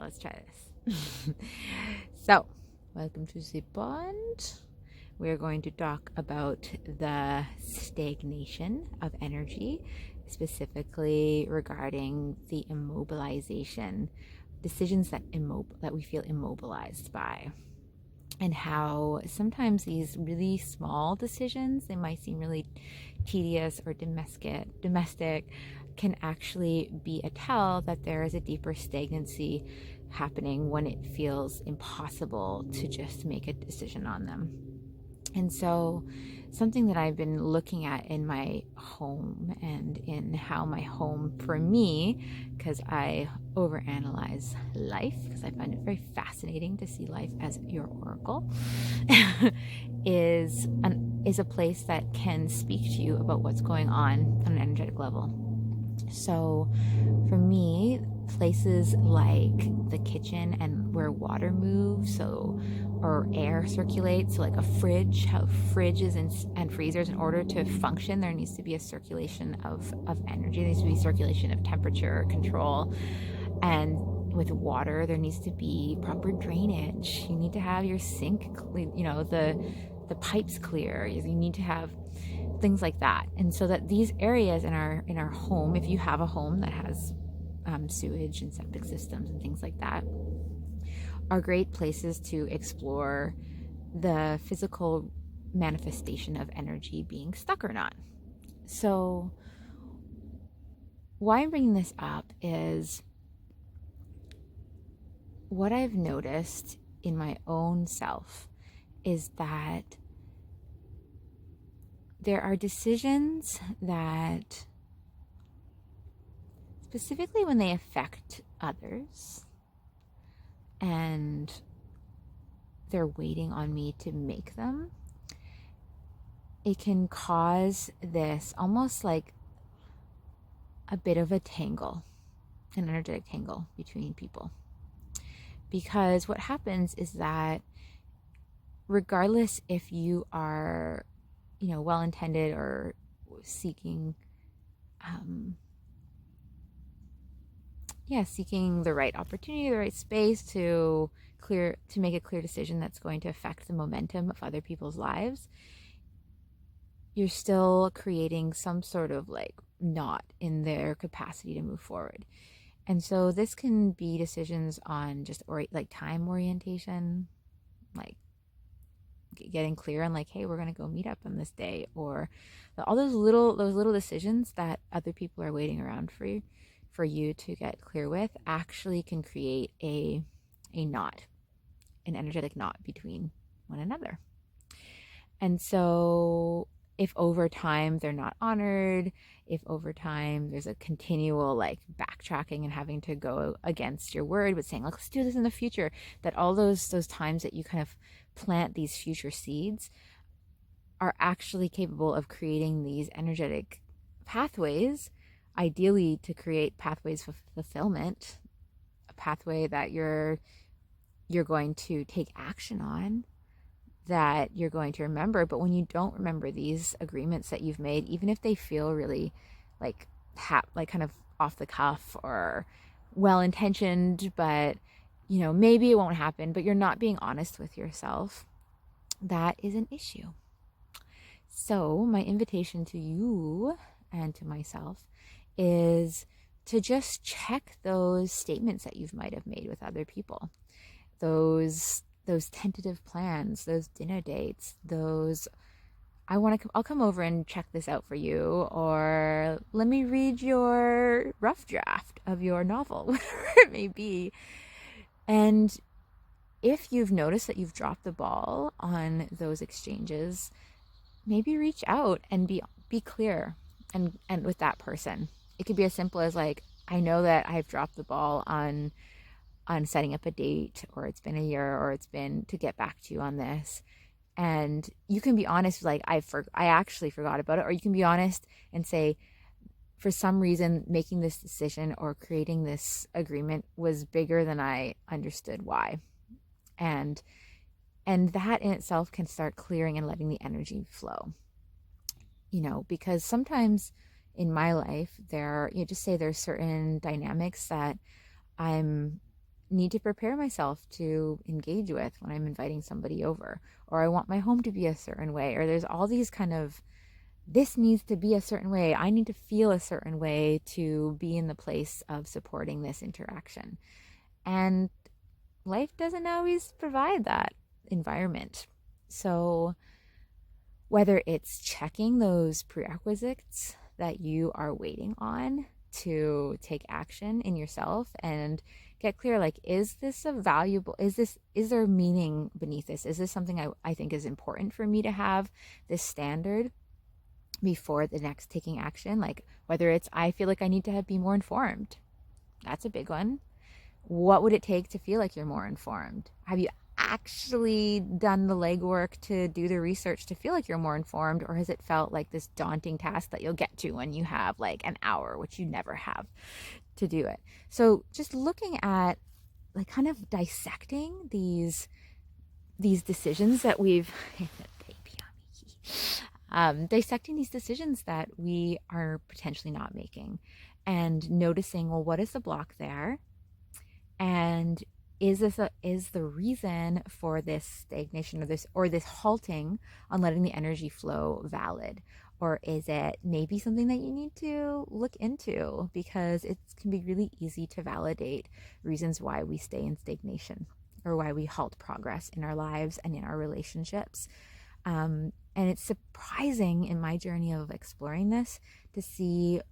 let's try this. So, welcome to the pond. We're going to talk about the stagnation of energy, specifically regarding the immobilization, decisions that we feel immobilized by, and how sometimes these really small decisions, they might seem really tedious or domestic, can actually be a tell that there is a deeper stagnancy happening when it feels impossible to just make a decision on them. And so, something that I've been looking at in my home and in how my home, for me, because I overanalyze life, because I find it very fascinating to see life as your oracle, is a place that can speak to you about what's going on an energetic level. So, for me, places like the kitchen and where water moves, or air circulates, so like a fridge, how fridges and freezers, in order to function, there needs to be a circulation of energy. There needs to be circulation of temperature control, and with water, there needs to be proper drainage. You need to have your sink, the pipes clear. You need to have things like that. And so that these areas in our home, if you have a home that has sewage and septic systems and things like that, are great places to explore the physical manifestation of energy being stuck or not. So why I'm bringing this up is what I've noticed in my own self is that there are decisions that, specifically when they affect others and they're waiting on me to make them, it can cause this almost like a bit of a tangle, an energetic tangle between people. Because what happens is that regardless if you are, well-intended or seeking seeking the right opportunity, the right space to make a clear decision that's going to affect the momentum of other people's lives, you're still creating some sort of like knot in their capacity to move forward. And so this can be decisions on just like time orientation, like getting clear on like, hey, we're going to go meet up on this day, or all those little decisions that other people are waiting around for you to get clear with, actually can create a knot, an energetic knot between one another. And so if over time they're not honored, if over time there's a continual like backtracking and having to go against your word, but saying, let's do this in the future, that all those times that you kind of plant these future seeds are actually capable of creating these energetic pathways, ideally to create pathways for fulfillment, a pathway that you're going to take action on, that you're going to remember. But when you don't remember these agreements that you've made, even if they feel really like kind of off the cuff or well-intentioned, but maybe it won't happen, but you're not being honest with yourself, that is an issue. So my invitation to you and to myself is to just check those statements that you might have made with other people, those tentative plans, those dinner dates, those I'll come over and check this out for you, or let me read your rough draft of your novel, whatever it may be. And if you've noticed that you've dropped the ball on those exchanges, maybe reach out and be clear and with that person. It could be as simple as like, I know that I've dropped the ball on setting up a date, or it's been a year, or it's been to get back to you on this. And you can be honest, like, I actually forgot about it. Or you can be honest and say, for some reason, making this decision or creating this agreement was bigger than I understood why. And that in itself can start clearing and letting the energy flow. Because sometimes in my life, there's certain dynamics that I'm need to prepare myself to engage with when I'm inviting somebody over, or I want my home to be a certain way, or there's all these kind of, this needs to be a certain way. I need to feel a certain way to be in the place of supporting this interaction. And life doesn't always provide that environment. So whether it's checking those prerequisites that you are waiting on to take action in yourself and get clear, like, is this a valuable, is there meaning beneath this? Is this something I think is important for me to have this standard before the next taking action? Like, whether it's, I feel like I need to be more informed. That's a big one. What would it take to feel like you're more informed? Have you actually done the legwork to do the research to feel like you're more informed, or has it felt like this daunting task that you'll get to when you have like an hour, which you never have to do it? So just looking at, like, kind of dissecting these decisions that we've dissecting these decisions that we are potentially not making, and noticing, well, what is the block there? And is the reason for this stagnation, or this halting on letting the energy flow, valid? Or is it maybe something that you need to look into, because it can be really easy to validate reasons why we stay in stagnation, or why we halt progress in our lives and in our relationships. And it's surprising in my journey of exploring this to see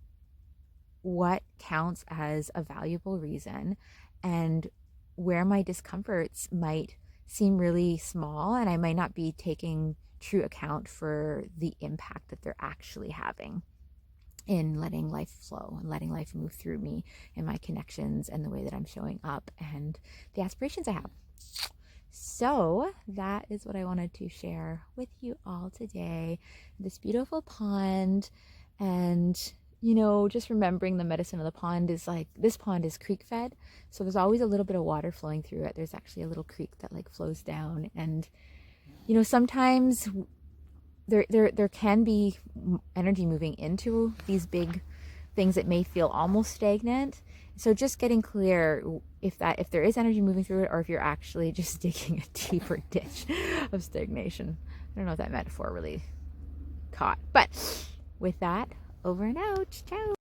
what counts as a valuable reason, and where my discomforts might seem really small, and I might not be taking true account for the impact that they're actually having in letting life flow and letting life move through me and my connections and the way that I'm showing up and the aspirations I have. So that is what I wanted to share with you all today. This beautiful pond, and just remembering the medicine of the pond is like, this pond is creek fed. So there's always a little bit of water flowing through it. There's actually a little creek that like flows down. And, sometimes there can be energy moving into these big things that may feel almost stagnant. So just getting clear if there is energy moving through it, or if you're actually just digging a deeper ditch of stagnation. I don't know if that metaphor really caught, but with that, over and out. Ciao.